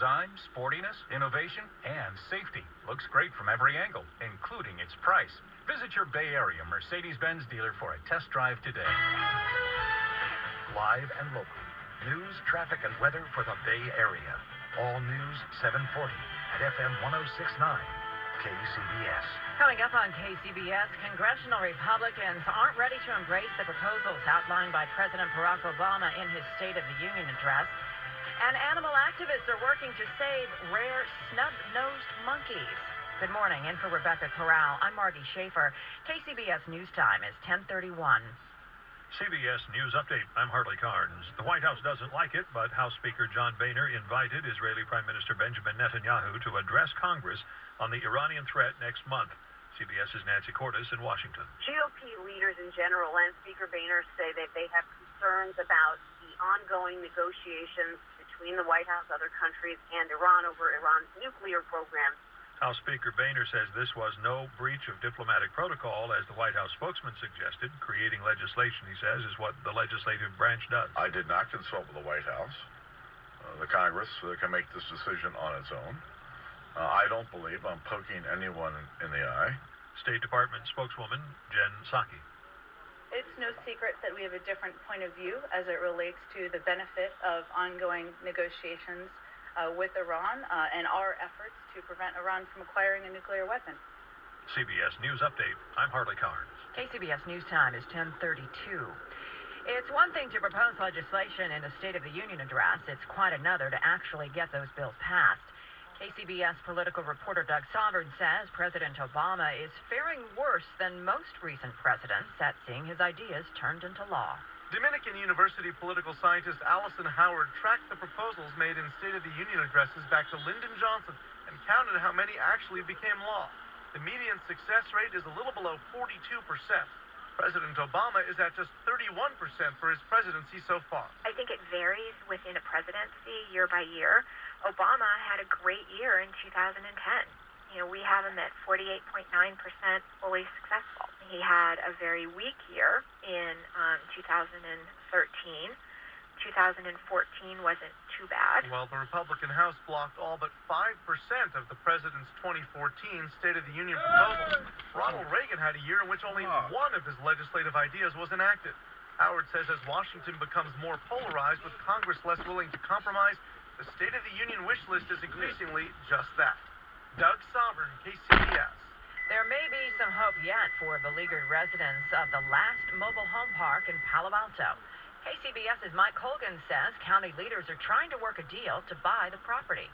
design, sportiness, innovation, and safety. Looks great from every angle, including its price. Visit your Bay Area Mercedes-Benz dealer for a test drive today. Live and local. News, traffic, and weather for the Bay Area. All News 740 at FM 1069. KCBS. Coming up on KCBS, congressional Republicans aren't ready to embrace the proposals outlined by President Barack Obama in his State of the Union address. And animal activists are working to save rare snub-nosed monkeys. Good morning. In for Rebecca Corral, I'm Margie Schaefer. KCBS News Time is 10:31. CBS News Update. I'm Hartley Carnes. The White House doesn't like it, but House Speaker John Boehner invited Israeli Prime Minister Benjamin Netanyahu to address Congress on the Iranian threat next month. CBS's Nancy Cordes in Washington. GOP leaders in general and Speaker Boehner say that they have concerns about the ongoing negotiations between the White House, other countries, and Iran over Iran's nuclear program. House Speaker Boehner says this was no breach of diplomatic protocol, as the White House spokesman suggested. Creating legislation, he says, is what the legislative branch does. I did not consult with the White House. The Congress can make this decision on its own. I don't believe I'm poking anyone in the eye. State Department spokeswoman Jen Psaki. It's no secret that we have a different point of view as it relates to the benefit of ongoing negotiations with Iran and our efforts to prevent Iran from acquiring a nuclear weapon. CBS News Update. I'm Hartley Carnes. KCBS News Time is 10:32. It's one thing to propose legislation in a State of the Union address. It's quite another to actually get those bills passed. KCBS political reporter Doug Sovereign says President Obama is faring worse than most recent presidents at seeing his ideas turned into law. Dominican University political scientist Allison Howard tracked the proposals made in State of the Union addresses back to Lyndon Johnson and counted how many actually became law. The median success rate is a little below 42%. President Obama is at just 31% for his presidency so far. I think it varies within a presidency year by year. Obama had a great year in 2010. We have him at 48.9% fully successful. He had a very weak year in 2013. 2014 wasn't too bad. Well, the Republican House blocked all but 5% of the president's 2014 State of the Union proposals. Ronald Reagan had a year in which only one of his legislative ideas was enacted. Howard says as Washington becomes more polarized with Congress less willing to compromise, the State of the Union wish list is increasingly just that. Doug Sovereign, KCBS. There may be some hope yet for beleaguered residents of the last mobile home park in Palo Alto. KCBS's Mike Colgan says county leaders are trying to work a deal to buy the property.